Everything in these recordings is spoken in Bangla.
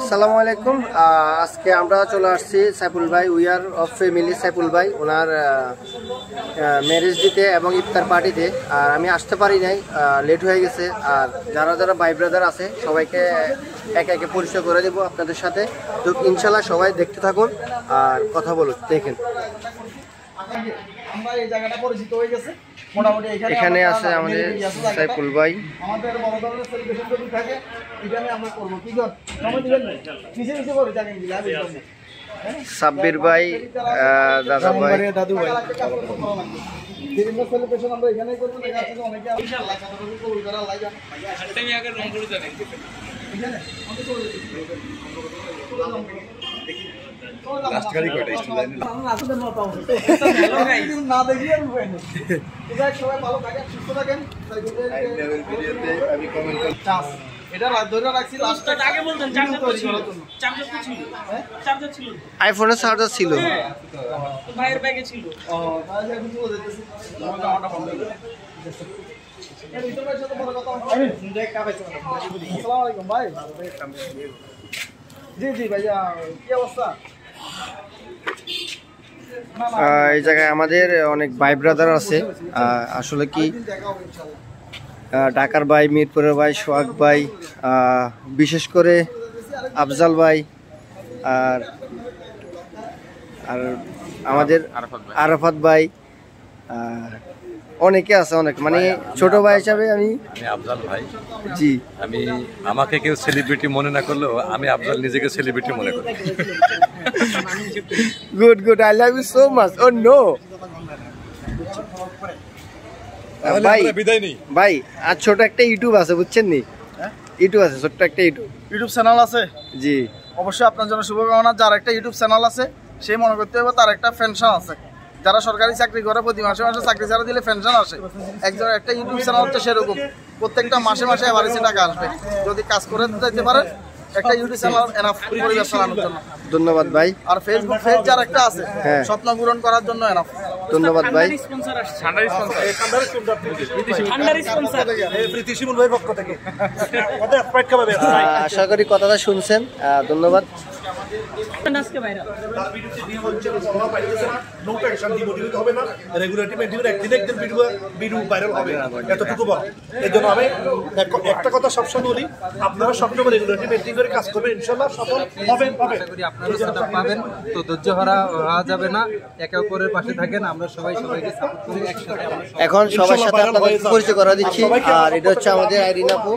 আসসালামু আলাইকুম। আজকে আমরা চলে আসছি সাইফুল ভাই উইয়ার অফ ফ্যামিলি সাইফুল ভাই ওনার ম্যারেজ দিতে এবং ইফতার পার্টিতে। আর আমি আসতে পারি নাই, লেট হয়ে গেছে। আর যারা যারা ভাই ব্রাদার আছে সবাইকে একে একে পরিচয় করে দেবো আপনাদের সাথে। তো ইনশাল্লাহ সবাই দেখতে থাকুন আর কথা বলুন। দেখেন আমরা এই জায়গাটা পরিচিত হয়ে গেছে মোটামুটি। এখানে আছে আমাদের সাইফুল ভাই। আমাদের বড় ধরনের সেলিব্রেশন যদি থাকে এখানে আমরা করব। কি কর সময় দিবেন না, কিসে কিসে করে জানেন কি লাভ হবে। সাব্বির ভাই, দাদা ভাই, দাদু ভাই, বিভিন্ন সেলিব্রেশন আমরা এখানেই করব। দেখা যাচ্ছে অনেকে ইনশাআল্লাহ কথাটা কবুল করা আল্লাহ জানে। আমি আগে রং করে জানেন এখানে আমি চলে যেতে লাস্ট গাড়ি কয়টা স্টুডেন্ট না দেখি আমি পাইনি। ঠিক আছে, সবাই ভালো থাকেন, সুস্থ থাকেন। আমি কমেন্ট চাস এটা ধরে রাখছি লাস্টটা আগে বলতেন। চার্জার ছিল, চার্জার ছিল, আইফোনের চার্জার ছিল, ভাইয়ের ব্যাগে ছিল। ও তাহলে এখন চলে যেতেছি। আমারটা বন্ধ করে এর ভিতরে সাথে বড় কথা আমি দেখ কা পাইছি। আসসালামু আলাইকুম ভাই। জি জি ভাইয়া, কি অবস্থা? এই জায়গায় আমাদের অনেক ভাই ব্রাদার আছে। আসলে কি ঢাকার ভাই, মিরপুরের ভাই, সোহাগ ভাই, বিশেষ করে আফজাল ভাই, আর আর আমাদের আরাফাত ভাই, অনেকে আছে। অনেক মানে ছোট ভাই হিসাবে আমি আফজাল ভাই। জি, আমি আমাকে কেউ সেলিব্রিটি মনে না করলেও আমি আফজাল নিজেকে সেলিব্রিটি মনে করি। Good good, I love you so much. Oh no ভাই, বিদায় নেই ভাই। আর ছোট একটা ইউটিউব আছে, বুঝছেন নি? ইউটিউব আছে, ছোট্ট একটা ইউটিউব চ্যানেল আছে। জি, অবশ্যই আপনার জন্য শুভকামনা। যার একটা ইউটিউব চ্যানেল আছে সে মনে করতে হবে তার একটা পেনশন আছে। যারা সরকারি চাকরি করে প্রতি মাসে মাসে চাকরি ছাড়া দিলে পেনশন আসে, একজন একটা ইউটিউব চ্যানেল হচ্ছে সেরকম। প্রত্যেকটা মাসে মাসে এভারেজে টাকা আসবে যদি কাজ করে দিতে পারেন। একটা ইউটিউব চ্যানেল এনাফ পরিবার চালানোর জন্য। ধন্যবাদ ভাই। আর ফেসবুক পেজ যার একটা আছে হ্যাঁ, স্বপ্ন পূরণ করার জন্য এনাফ। ধন্যবাদ ভাই। আশা করি কথাটা শুনছেন, ধন্যবাদ। একটা কথা সবসময় বলি, আপনারা সবসময় রেগুলারিটি মেইনটেইন করে কাজ করবেন, ইনশাআল্লাহ সফল হবেন। আপনারা সাপোর্ট পাবেন, তো ধৈর্য হারা হওয়া যাবে না। একে অপরের পাশে থাকেন, আমরা সবাই সবাইকে সাপোর্ট করি একসাথে। এখন সবার সাথে আপনাদের পরিচয় করে দিচ্ছি। আর এটা হচ্ছে আমাদের আইরিন আপু।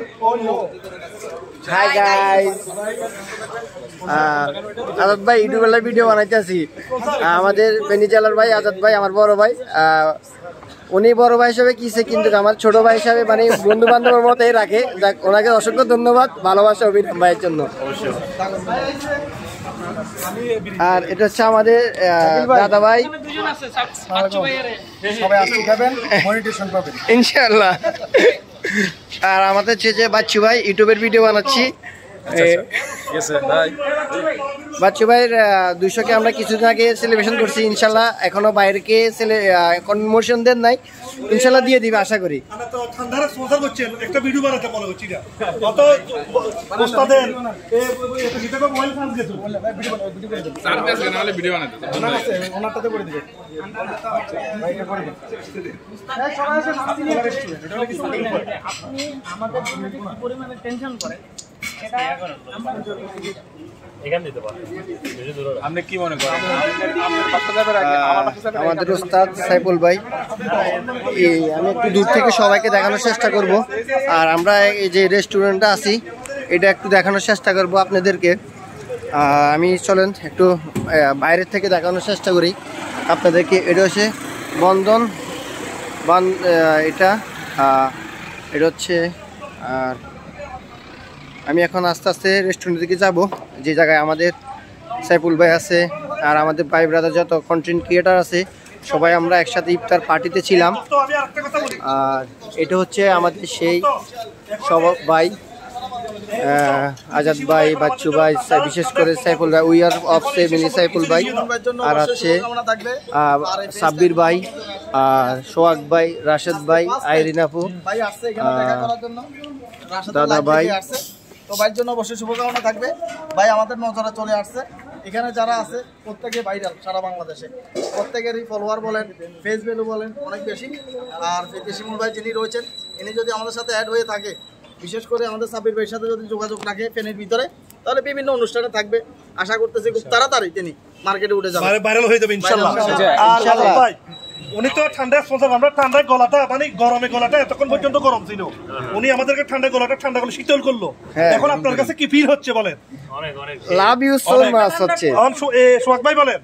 হাই গাইস, আজাদ ভাই ইউটিউবে ভিডিও বানাইতেছি। আমাদের ফেনী জেলার ভাই আজাদ ভাই, আমার বড় ভাই। উনি বড় ভাই হিসাবে কিসে, কিন্তু আমার ছোট ভাই হিসাবে মানে বন্ধু বান্ধবের মতোই রাখে। যাক, ওনাকে অসংখ্য ধন্যবাদ ভালোবাসা অভিনয় ভাইয়ের জন্য। আর এটা হচ্ছে আমাদের দাদা ভাই, ইনশাআল্লাহ। আর আমাদের যে বাচ্চু ভাই ইউটিউবের ভিডিও বানাচ্ছি। বাচ্চু ভাইয়ের 200কে আমরা কিছুদিন আগে সেলিব্রেশন করছি। ইনশাল্লাহ এখনো বাইরেকে কনমোশন দেন নাই, ইনশাল্লাহ দিয়ে দিবে আশা করি। আমাদের উস্তাদ সাইফুল ভাই, আমি একটু দূর থেকে সবাইকে দেখানোর চেষ্টা করব। আর আমরা এই যে রেস্টুরেন্টটা আছি এটা একটু দেখানোর চেষ্টা করব আপনাদেরকে। আমি চলেন একটু বাইরের থেকে দেখানোর চেষ্টা করি আপনাদেরকে। এটা হচ্ছে বন্ধন এটা হচ্ছে। আর আমি এখন আস্তে আস্তে রেস্টুরেন্টের দিকে যাব, যে জায়গায় আমাদের সাইফুল ভাই আছে আর আমাদের ভাই ব্রাদার যত কন্টেন্ট ক্রিয়েটার আছে সবাই আমরা একসাথে ইফতার পার্টিতে ছিলাম। আর এটা হচ্ছে আমাদের সেই সব ভাই, আজাদ ভাই, বাচ্চু ভাই, বিশেষ করে সাইফুল ভাই, we are of family Saiful ভাই, আর আছে সাব্বির ভাই, আর সোহাগ ভাই, রাশেদ ভাই, আইরিন আপু, দাদা ভাই, তো ভাইয়ের জন্য অবশ্যই শুভকামনা থাকবে। ভাই আমাদের নজরে চলে আসছে, এখানে যারা আছে প্রত্যেকে ভাইরাল সারা বাংলাদেশে, প্রত্যেকেরই ফলোয়ার বলেন, ফেস ভ্যালু বলেন অনেক বেশি। আর শিমুল ভাই যিনি রয়েছেন, ইনি যদি আমাদের সাথে অ্যাড হয়ে থাকে, বিশেষ করে আমাদের সাব্বির ভাইয়ের সাথে যদি যোগাযোগ রাখে ফেনের ভিতরে, তাহলে বিভিন্ন অনুষ্ঠানে থাকবে। আশা করতেছি খুব তাড়াতাড়ি তিনি মার্কেটে উঠে যাবে, ভাইরাল হয়ে যাবে ইনশাআল্লাহ। আর ভাই উনি তো ঠান্ডায় স্পন্সর, আমরা ঠান্ডায় গলাটা মানে গরমে গলাটা এতক্ষণ পর্যন্ত গরম ছিল, উনি আমাদেরকে ঠান্ডায় গলাটা ঠান্ডা করে শীতল করলো। এখন আপনার কাছে কি ফিল হচ্ছে বলেন? লাভ ইউ সো মাচ হচ্ছে। সোহাগ ভাই বলেন।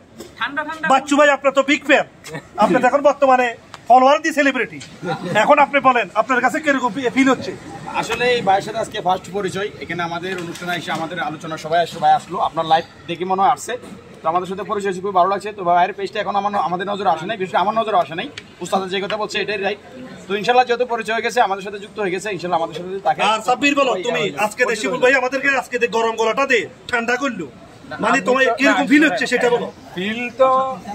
বাচ্চু ভাই আপনার তো বিগ ফ্যান, আপনি এখন বর্তমানে ফলোয়ার দি সেলিব্রিটি, এখন আপনি বলেন আপনার কাছে কিরকম ফিল হচ্ছে? আসলে এই ভাইয়ের সাথে আজকে ফার্স্ট পরিচয়, এখানে আমাদের অনুষ্ঠানে এসে আমাদের আলোচনা সবাই আসলো, আপনার লাইভ দেখে মনে হয় আসছে, তো আমাদের সাথে পরিচয় খুব ভালো লাগছে। তো ভাইয়ের পেজটা এখন আমাদের নজরে আসে নাই, বিশেষ আমার নজরে আসে নাই, উস্তাদের যে কথা বলছে এটাই রাইট। তো ইনশাল্লাহ যেহেতু পরিচয় হয়ে গেছে, আমাদের সাথে যুক্ত হয়ে গেছে, ইনশাল্লাহ আমাদের সাথে থাকে। আর সাব্বির বলো তুমি, আজকে শিমুল ভাই আমাদেরকে আজকে গরম গলাটা দে ঠান্ডা করলো, মানে তোমার কিরকম ফিল হচ্ছে সেটা বলো। ফিল তো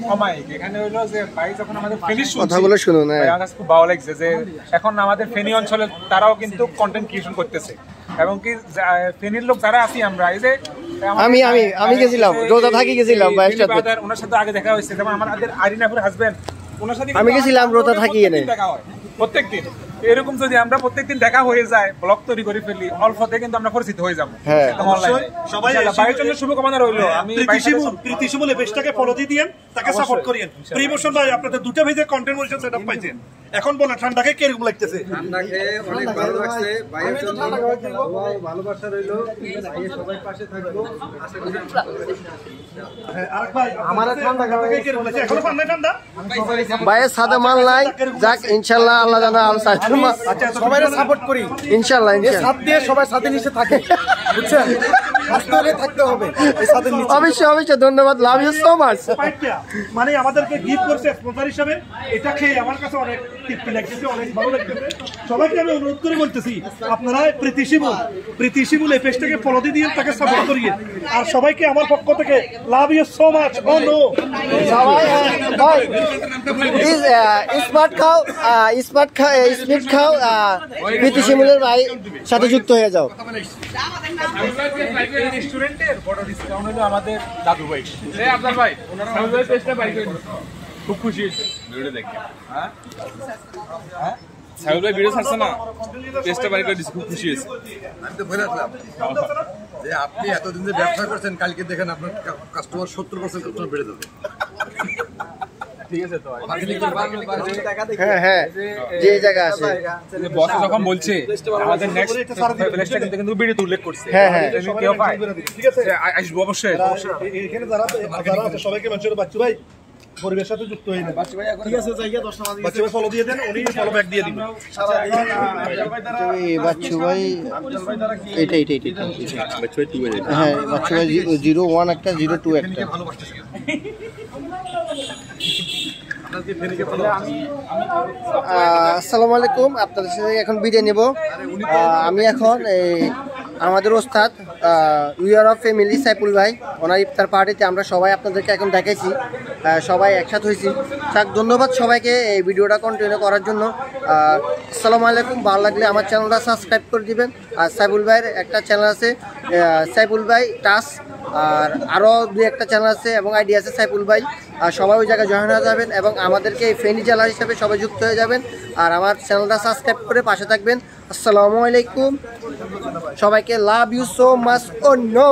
কমাই, এখানে হলো যে ভাই যখন আমাদের ফেনী কথাগুলো শুনুন, আমার কাছে খুব ভালো লাগছে যে এখন আমাদের ফেনী অঞ্চলে তারাও কিন্তু কন্টেন্ট ক্রিয়েশন করতেছে, এবং কি ফেনীর লোক যারা আছি আমরা, এই যে আমি গেছিলাম, রোজা থাকি গেছিলাম ভাইয়ের সাথে, ওনার সাথে আগে দেখা হয়েছে, যেমন আমাদের আরিনাফুর হাজবেন্ড, ওনার সাথে আমি গেছিলাম, রোজা থাকি এনে দেখা হয় প্রত্যেকদিন। এরকম যদি আমরা প্রত্যেকদিন দেখা হয়ে যায়, ব্লগ তৈরি করে ফেলি, অল্পতে কিন্তু আমরা পরিচিত হয়ে যাবো। সবাই ভাইয়ের জন্য শুভকামনা রইলো। আমি প্রীতি শিমুল এই পেজটাকে ফলো দিয়ে তাকে সাপোর্ট করিয়েন। প্রিমোশন ভাই আপনাদের দুটো পেজে কন্টেন্ট মনিটর সেটআপ পাইছেন, এখন বলেন ঠান্ডাকে কিরকম লাগতেছে? ঠান্ডাকে অনেক ভালো লাগছে, ভাইয়ের জন্য ভালোবাসা রইলো, ভাইয়ের সবাই পাশে থাকবো। ভাইয়ের সাথে মাল নাই, যাক ইনশাল্লাহ আল্লাহ জানা সবাই সাপোর্ট করি ইনশাল্লাহ। সাথ দিয়ে সবাই সাথে নিচে থাকে, বুঝছেন, থাকতে হবে অবশ্যই অবশ্যই। ধন্যবাদ, লাভ ইউ সো মাচ। মানে আমাদেরকে গিফট করছে স্পন্সর হিসেবে, এটা খেয়ে আমার কাছে অনেক তৃপ্তি লাগতেছে, অনেক ভালো লাগতেছে। সবাইকে আমি অনুরোধ করে বলতেছি, আপনারা প্রীতি শিমুল এই পেজটাকে ফলো দিয়ে তাকে সাপোর্ট করিয়েন। আর সবাইকে আমার পক্ষ থেকে love you so much. Oh no smart খাও, স্পিড খাও, প্রীতি শিমুলের ভাই সাথে যুক্ত হয়ে যাও। রেস্টুরেন্টের বড় ডিসকাউন্ট হলো আমাদের দাদু ভাই, আপনার ভাই খুব খুশি হয়েছে ভিডিও দেখে। হ্যাঁ সাইবুল ভাই ভিডিও ছাড়ছে না, পেজটা বাড়ি করে খুব খুশি হয়েছে। আমি তো বলে আসলাম যে আপনি এতদিন যে ব্যবসা করছেন, কালকে দেখেন আপনার কাস্টমার 70% কাস্টমার বেড়ে যাবে। যে জায়গা আছে বস যখন বলছে আমাদের নেক্সট প্লেসটা কিন্তু ভিডিওতে উল্লেখ করছে, কেউ পায় ঠিক আছে, আসবো অবশ্যই। এখানে যারা আছে সবাইকে মানুষের বাচ্চু ভাই পরিবেশের সাথে যুক্ত হয়ে যাবে। ঠিক আছে, জায়গা 10টা বাজে, বাচ্চু ভাই ফলো দিয়ে দেন, উনি ফলো ব্যাক দিয়ে দিবেন। বাচ্চু ভাই এটা হ্যাঁ, বাচ্চু ভাই 01 একটা 02 একটা। আসসালামু আলাইকুম, আপনাদের সাথে এখন বিদায় নেব। আমি এখন আমাদের ওস্তাদ উইয়ার অফ ফ্যামিলি সাইফুল ভাই, ওনার ইফতার পার্টিতে আমরা সবাই আপনাদেরকে এখন দেখাইছি, সবাই একসাথে হয়েছি। তাক ধন্যবাদ সবাইকে এই ভিডিওটা কন্টিনিউ করার জন্য। আসসালামু আলাইকুম, ভালো লাগলে আমার চ্যানেলটা সাবস্ক্রাইব করে দিবেন। আর সাইফুল ভাইয়ের একটা চ্যানেল আছে সাইফুল ভাই টাস, আর আরও 2-1টা চ্যানেল আছে এবং আইডি আছে সাইফুল ভাই। আর সবাই ওই জায়গায় জয়েন হয়ে যাবেন এবং আমাদেরকে এই ফ্রেন্ড জেলার হিসাবে সবাই যুক্ত হয়ে যাবেন। আর আমার চ্যানেলটা সাবস্ক্রাইব করে পাশে থাকবেন। আসসালামু আলাইকুম সবাইকে, love you so much. Oh no.